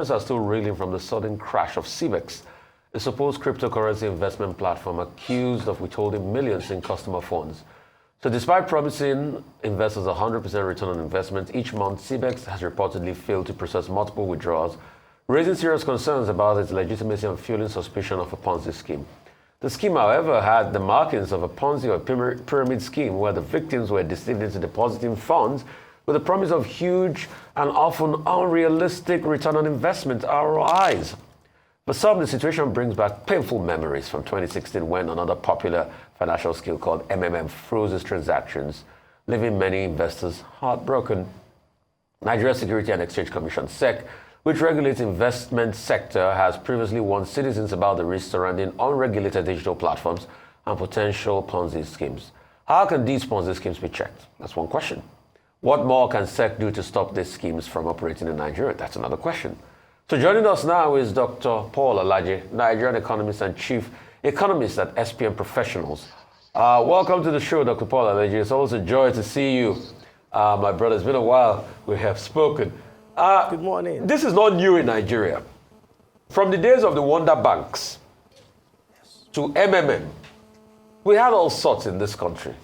Nigerians are still reeling from the sudden crash of CBEX, a supposed cryptocurrency investment platform accused of withholding millions in customer funds. So despite promising investors 100% return on investment each month, CBEX has reportedly failed to process multiple withdrawals, raising serious concerns about its legitimacy and fueling suspicion of a Ponzi scheme. The scheme, however, had the markings of a Ponzi or pyramid scheme where the victims were deceived into depositing funds with the promise of huge and often unrealistic return on investment ROIs. For some, the situation brings back painful memories from 2016 when another popular financial skill called MMM froze its transactions, leaving many investors heartbroken. Nigeria Security and Exchange Commission (SEC), which regulates the investment sector, has previously warned citizens about the risks surrounding unregulated digital platforms and potential Ponzi schemes. How can these Ponzi schemes be checked? That's one question. What more can SEC do to stop these schemes from operating in Nigeria? That's another question. So joining us now is Dr. Paul Alaje, Nigerian economist and chief economist at SPM Professionals. Welcome to the show, Dr. Paul Alaje. It's always a joy to see you. My brother, it's been a while we have spoken. Good morning. This is not new in Nigeria. From the days of the Wonder Banks to MMM, we had all sorts in this country.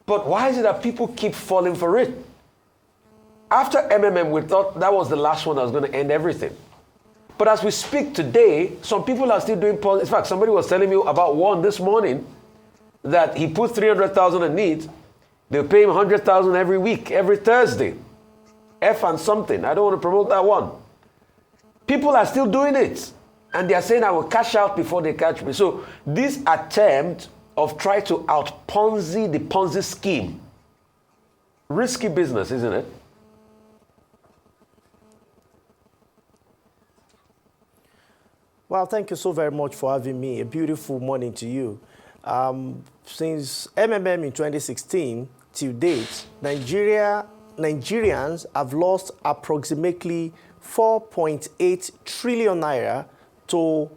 But why is it that people keep falling for it? After MMM, we thought that was the last one that was going to end everything. But as we speak today, some people are still doing Ponzi. In fact, somebody was telling me about one this morning that he put 300,000 in it. They'll pay him 100,000 every week, every Thursday. F and something. I don't want to promote that one. People are still doing it. And they are saying, I will cash out before they catch me. So this attempt of trying to out-Ponzi the Ponzi scheme, risky business, isn't it? Well, thank you so very much for having me. A beautiful morning to you. Since MMM in 2016 till date, Nigerians have lost approximately 4.8 trillion naira to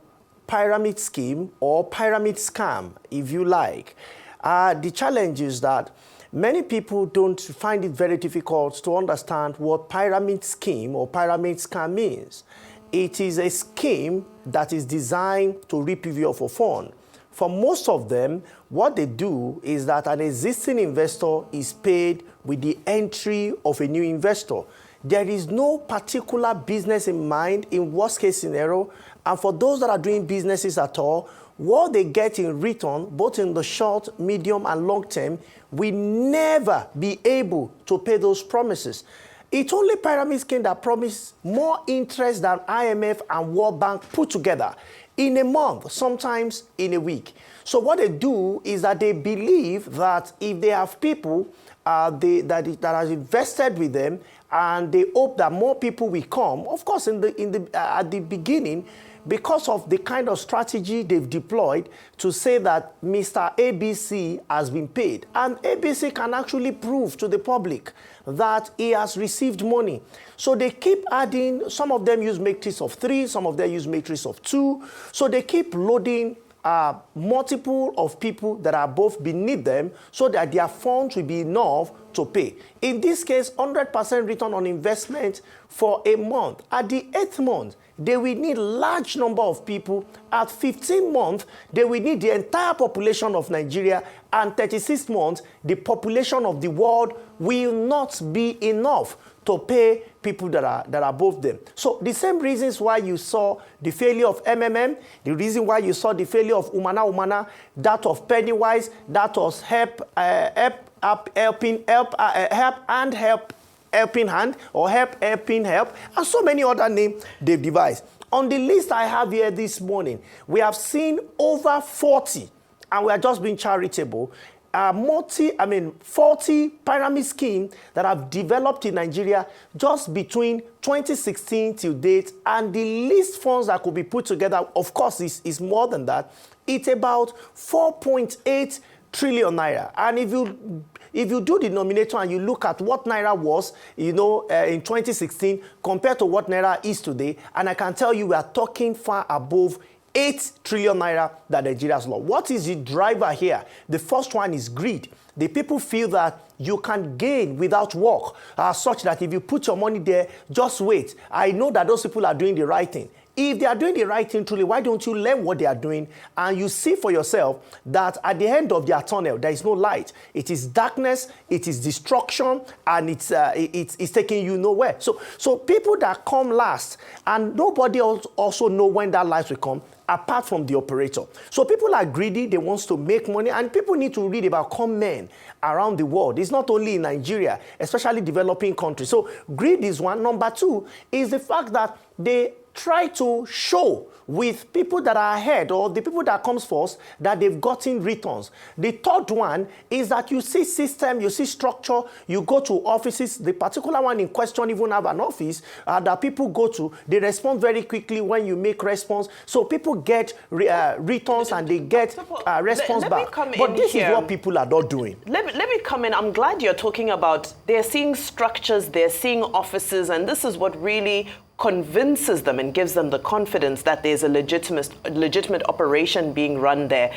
pyramid scheme or pyramid scam, if you like. The challenge is that many people don't find it very difficult to understand what pyramid scheme or pyramid scam means. It is a scheme that is designed to reap you for fun. For most of them, what they do is that an existing investor is paid with the entry of a new investor. There is no particular business in mind in worst case scenario, and for those that are doing businesses at all, what they get in return, both in the short, medium, and long term, will never be able to pay those promises. It's only pyramid scheme that promise more interest than IMF and World Bank put together in a month, sometimes in a week. So what they do is that they believe that if they have people that are invested with them, and they hope that more people will come. Of course, at the beginning, because of the kind of strategy they've deployed to say that Mr. ABC has been paid. And ABC can actually prove to the public that he has received money. So they keep adding, some of them use matrix of 3, some of them use matrix of 2. So they keep loading multiple of people that are both beneath them so that their funds will be enough to pay. In this case, 100% return on investment for a month. At the 8th month, they will need large number of people. At 15 months, they will need the entire population of Nigeria. And 36 months, the population of the world will not be enough to pay people that are above them. So the same reasons why you saw the failure of MMM, the reason why you saw the failure of Umana, that of Pennywise, that was Helping Hand, or Helping Help, and so many other names they've devised. On the list I have here this morning, we have seen over 40, and we are just being charitable, 40 pyramid schemes that have developed in Nigeria just between 2016 till date, and the least funds that could be put together, of course, is more than that. It's about 4.8 trillion naira. And if you do the denominator and you look at what naira was, in 2016 compared to what naira is today, and I can tell you we are talking far above 8 trillion naira that Nigeria's lost. What is the driver here? The first one is greed. The people feel that you can gain without work, such that if you put your money there, just wait. I know that those people are doing the right thing. If they are doing the right thing truly, why don't you learn what they are doing and you see for yourself that at the end of their tunnel, there is no light. It is darkness, it is destruction, and it's taking you nowhere. So people that come last, and nobody else also know when that light will come, apart from the operator. So people are greedy, they want to make money, and people need to read about con men around the world. It's not only in Nigeria, especially developing countries. So greed is one. Number two is the fact that they try to show with people that are ahead or the people that comes first that they've gotten returns. The third one is that you see system, you see structure, you go to offices. The particular one in question even have an office that people go to. They respond very quickly when you make response. So people get returns and they get response back. But this is what people are not doing. Let me come in. I'm glad you're talking about they're seeing structures, they're seeing offices, and this is what really convinces them and gives them the confidence that there's a legitimate operation being run there.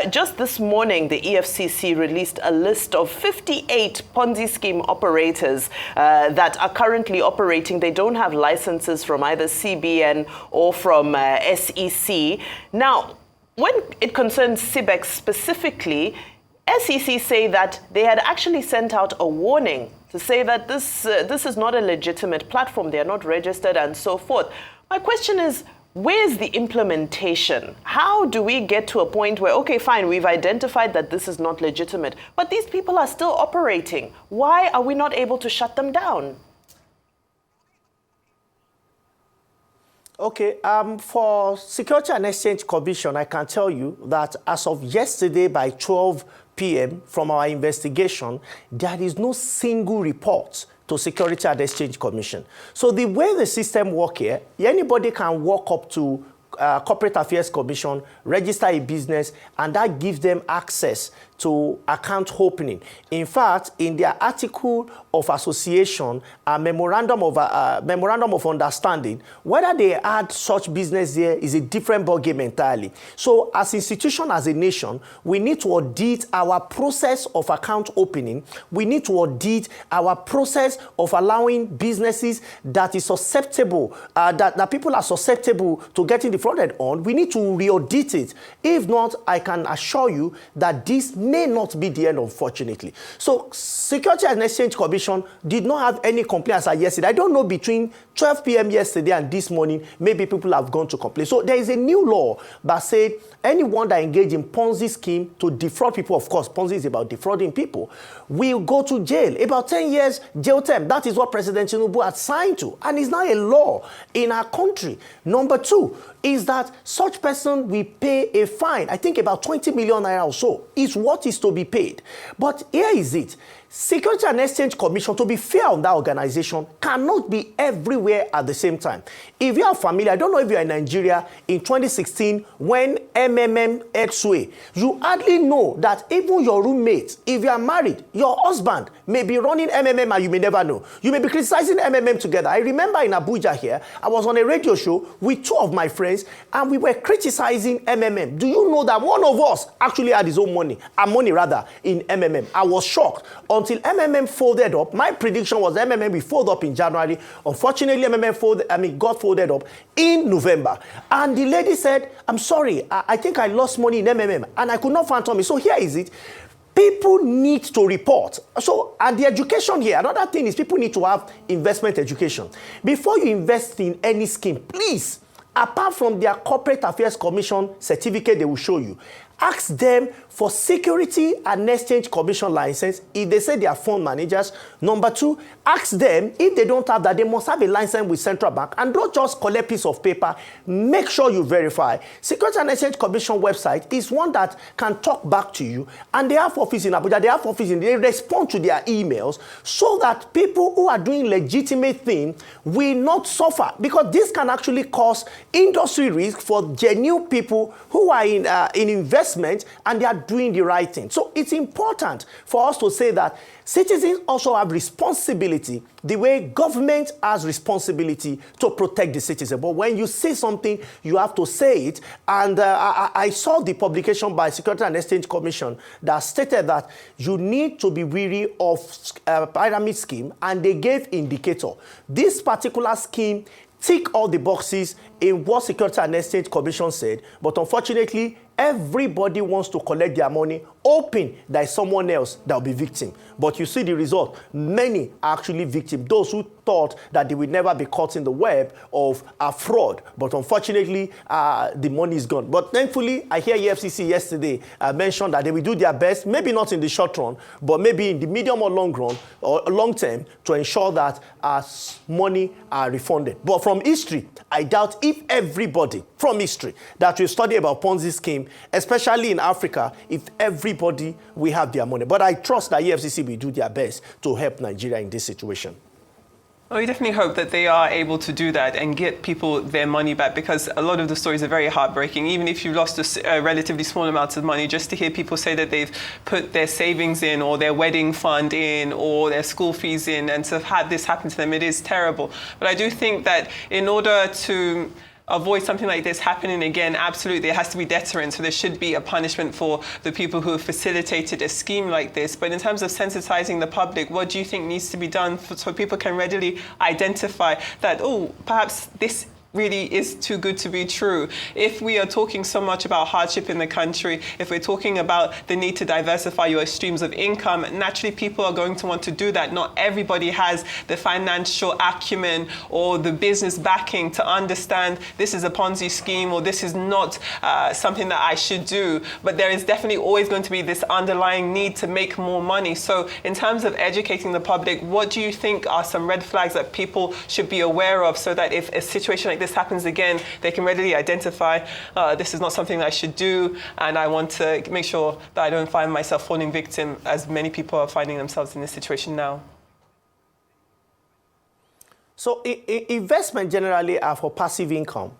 Just this morning, the EFCC released a list of 58 Ponzi scheme operators that are currently operating. They don't have licenses from either CBN or from SEC. Now, when it concerns CBEX specifically, SEC say that they had actually sent out a warning to say that this is not a legitimate platform, they are not registered and so forth. My question is, where's the implementation? How do we get to a point where, okay, fine, we've identified that this is not legitimate, but these people are still operating. Why are we not able to shut them down? Okay, for Security and Exchange Commission, I can tell you that as of yesterday by 12 p.m. from our investigation, there is no single report to Security and Exchange Commission. So the way the system works here, anybody can walk up to Corporate Affairs Commission, register a business, and that gives them access to account opening. In fact, in their article of association, a memorandum of understanding, whether they add such business there is a different ballgame entirely. So as institution, as a nation, we need to audit our process of account opening. We need to audit our process of allowing businesses that is susceptible, that people are susceptible to getting defrauded on. We need to re-audit it. If not, I can assure you that this may not be the end, unfortunately. So Security and Exchange Commission did not have any complaints yesterday. I don't know, between 12 p.m. yesterday and this morning, maybe people have gone to complain. So there is a new law that said anyone that engaged in Ponzi scheme to defraud people, of course, Ponzi is about defrauding people, will go to jail. About 10 years jail term. That is what President Tinubu had signed to. And it's now a law in our country. Number two is that such person will pay a fine. I think about 20 million naira or so is what is to be paid. But here is it. Security and Exchange Commission, to be fair on that organization, cannot be everywhere at the same time. If you are familiar, I don't know if you are in Nigeria in 2016 when MMM had sway, you hardly know that even your roommate, if you are married, your husband may be running MMM and you may never know. You may be criticizing MMM together. I remember in Abuja here, I was on a radio show with two of my friends and we were criticizing MMM. Do you know that one of us actually had his own money, in MMM? I was shocked until MMM folded up. My prediction was MMM will fold up in January. Unfortunately, MMM got folded up in November. And the lady said, I'm sorry, I think I lost money in MMM and I could not phantom it. So here is it. People need to report. So, and the education here, another thing is people need to have investment education. Before you invest in any scheme, please, apart from their Corporate Affairs Commission certificate they will show you, ask them for Security and Exchange Commission license if they say they are fund managers. Number two, ask them if they don't have that, they must have a license with Central Bank, and don't just collect piece of paper. Make sure you verify. Security and Exchange Commission website is one that can talk back to you, and they have office in Abuja, they have office in, they respond to their emails so that people who are doing legitimate things will not suffer, because this can actually cause industry risk for genuine people who are in investment investment and they are doing the right thing. So it's important for us to say that citizens also have responsibility the way government has responsibility to protect the citizen. But when you say something, you have to say it. And I saw the publication by Securities and Exchange Commission that stated that you need to be wary of pyramid scheme, and they gave indicator. This particular scheme tick all the boxes in what Securities and Exchange Commission said, but unfortunately, everybody wants to collect their money, hoping that someone else that will be victim. But you see the result. Many are actually victims. Those who thought that they would never be caught in the web of a fraud. But unfortunately, the money is gone. But thankfully, I hear EFCC yesterday mentioned that they will do their best, maybe not in the short run, but maybe in the medium or long run or long term, to ensure that money are refunded. But from history, I doubt if everybody from history that we study about Ponzi scheme, especially in Africa, if everybody will have their money. But I trust that EFCC will do their best to help Nigeria in this situation. Well, we definitely hope that they are able to do that and get people their money back, because a lot of the stories are very heartbreaking. Even if you lost a relatively small amount of money, just to hear people say that they've put their savings in or their wedding fund in or their school fees in and to have had this happen to them, it is terrible. But I do think that in order to avoid something like this happening again, absolutely, there has to be deterrence. So there should be a punishment for the people who have facilitated a scheme like this. But in terms of sensitizing the public, what do you think needs to be done so people can readily identify that, oh, perhaps this really is too good to be true? If we are talking so much about hardship in the country, if we're talking about the need to diversify your streams of income, naturally people are going to want to do that. Not everybody has the financial acumen or the business backing to understand this is a Ponzi scheme or this is not something that I should do. But there is definitely always going to be this underlying need to make more money. So in terms of educating the public, what do you think are some red flags that people should be aware of so that if a situation like this happens again, they can readily identify this is not something that I should do, and I want to make sure that I don't find myself falling victim, as many people are finding themselves in this situation now? So investment generally are for passive income,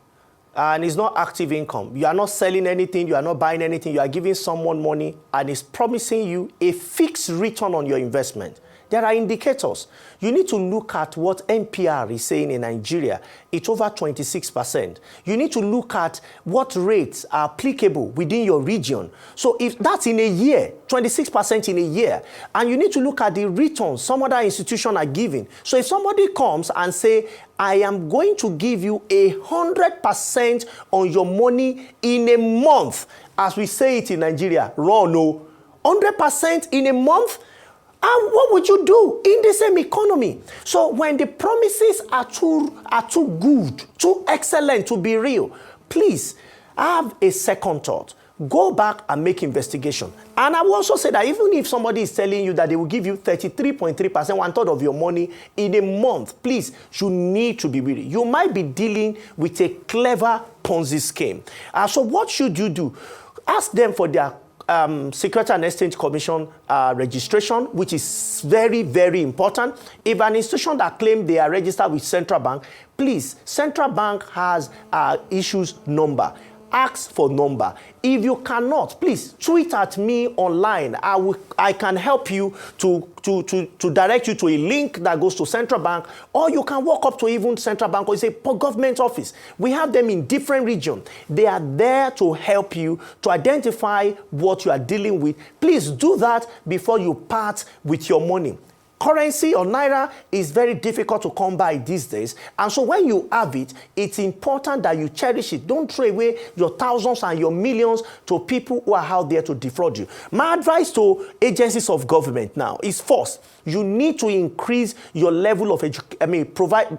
and it's not active income. You are not selling anything, you are not buying anything, you are giving someone money and it's promising you a fixed return on your investment. There are indicators. You need to look at what NPR is saying in Nigeria. It's over 26%. You need to look at what rates are applicable within your region. So if that's in a year, 26% in a year, and you need to look at the returns some other institutions are giving. So if somebody comes and say, I am going to give you 100% on your money in a month, as we say it in Nigeria, run, no, 100% in a month? And what would you do in the same economy? So when the promises are too good, too excellent to be real, please have a second thought. Go back and make investigation. And I will also say that even if somebody is telling you that they will give you 33.3%, 1/3 of your money in a month, please, you need to be wary. You might be dealing with a clever Ponzi scheme. So what should you do? Ask them for their Securities and Exchange Commission registration, which is very, very important. If an institution that claims they are registered with Central Bank, please, Central Bank has issues number. Ask for number. If you cannot, please tweet at me online. I can help you to direct you to a link that goes to Central Bank, or you can walk up to even Central Bank or say government office. We have them in different regions. They are there to help you to identify what you are dealing with. Please do that before you part with your money. Currency or naira is very difficult to come by these days. And so when you have it, it's important that you cherish it. Don't throw away your thousands and your millions to people who are out there to defraud you. My advice to agencies of government now is first, you need to increase your level of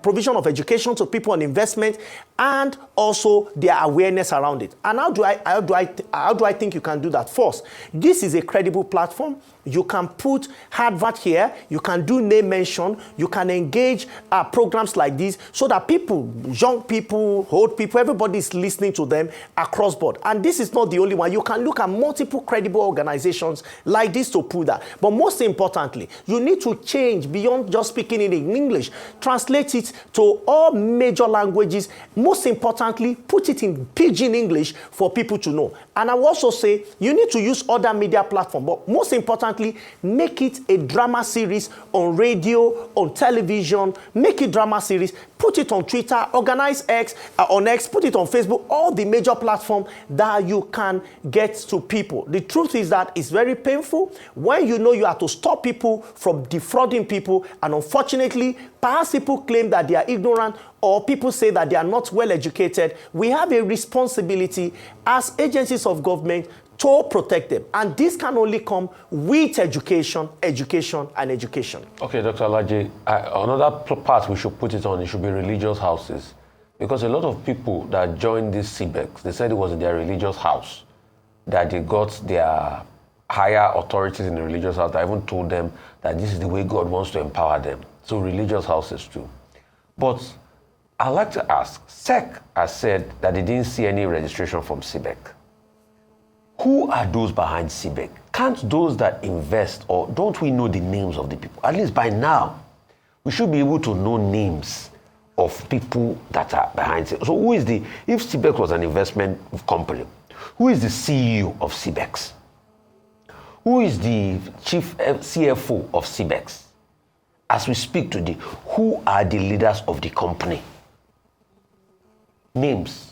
provision of education to people on investment and also their awareness around it. And how do I think you can do that? First, this is a credible platform. You can put advert here. You can can do name mention, you can engage programs like this so that people, young people, old people, everybody is listening to them across board. And this is not the only one. You can look at multiple credible organizations like this to prove that. But most importantly, you need to change beyond just speaking it in English. Translate it to all major languages. Most importantly, put it in pidgin English for people to know. And I will also say you need to use other media platforms. But most importantly, make it a drama series on radio, on television. Make it drama series. Put it on Twitter. Organize X on X. Put it on Facebook. All the major platforms that you can get to people. The truth is that it's very painful when you know you have to stop people from defrauding people, and unfortunately, perhaps people claim that they are ignorant or people say that they are not well educated. We have a responsibility as agencies of government to protect them. And this can only come with education, education, and education. Okay, Dr. Alaje, another part we should put it on, it should be religious houses. Because a lot of people that joined this CBEX, they said it was in their religious house that they got their higher authorities in the religious house that even told them that this is the way God wants to empower them. So religious houses too. But I'd like to ask, SEC has said that they didn't see any registration from CBEX. Who are those behind CBEX? Can't those that invest, or don't we know the names of the people? At least by now, we should be able to know names of people that are behind it. So who is if CBEX was an investment company, who is the CEO of CBEX? Who is the chief CFO of CBEX? As we speak today, who are the leaders of the company? Names.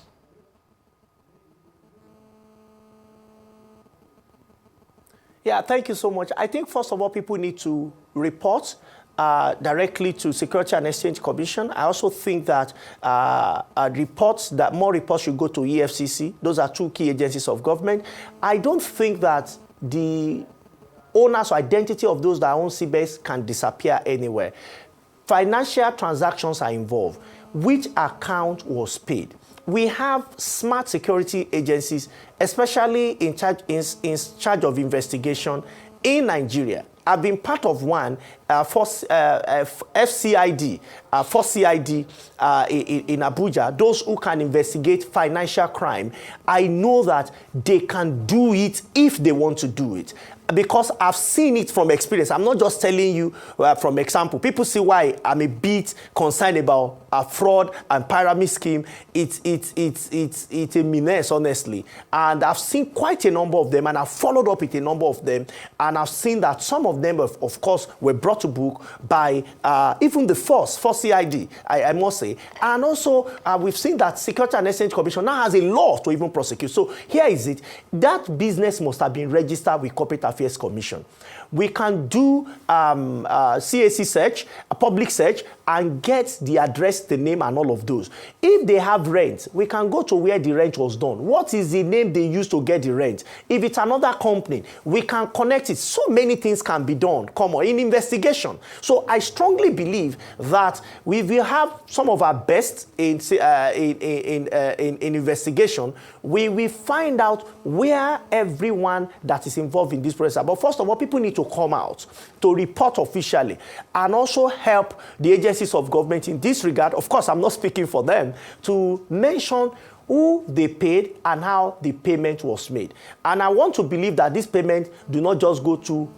Yeah, thank you so much. I think, first of all, people need to report directly to Security and Exchange Commission. I also think that more reports should go to EFCC. Those are two key agencies of government. I don't think that the owners or identity of those that own CBEX can disappear anywhere. Financial transactions are involved. Which account was paid? We have smart security agencies, especially in charge of investigation in Nigeria. I've been part of one for FCID, in Abuja, those who can investigate financial crime. I know that they can do it if they want to do it, because I've seen it from experience. I'm not just telling you from example. People see why I'm a bit concerned about a fraud and pyramid scheme. It's a menace, honestly. And I've seen quite a number of them, and I've followed up with a number of them, and I've seen that some of them, of course, were brought to book by even the force CID, I must say. And also, we've seen that Security and Exchange Commission now has a law to even prosecute. So here is it. That business must have been registered with Corporate Affairs Commission. We can do CAC search, a public search, and get the address, the name, and all of those. If they have rent, we can go to where the rent was done. What is the name they used to get the rent? If it's another company, we can connect it. So many things can be done, in investigation. So I strongly believe that we will have some of our best in investigation. We will find out where everyone that is involved in this process. But first of all, people need to come out to report officially and also help the agencies of government in this regard. Of course, I'm not speaking for them, to mention who they paid and how the payment was made. And I want to believe that this payment do not just go through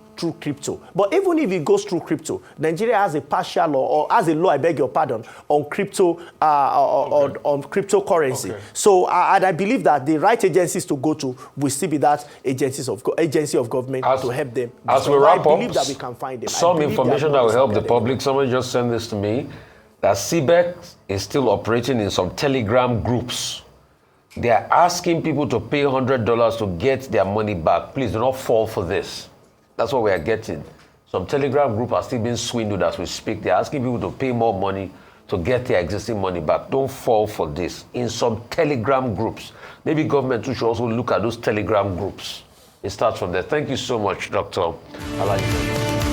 crypto. But even if it goes through crypto, Nigeria has a partial law, or has a law, I beg your pardon, on crypto, on cryptocurrency. Okay. So, and I believe that the right agencies to go to will still be that agency of government to help them. As we wrap up, I believe that we can find them. Some information that will help the public. Someone just sent this to me, that CBEX is still operating in some Telegram groups. They are asking people to pay $100 to get their money back. Please do not fall for this. That's what we are getting. Some Telegram group are still being swindled as we speak. They're asking people to pay more money to get their existing money back. Don't fall for this. In some Telegram groups, maybe government should also look at those Telegram groups. It starts from there. Thank you so much, Dr. Alaje.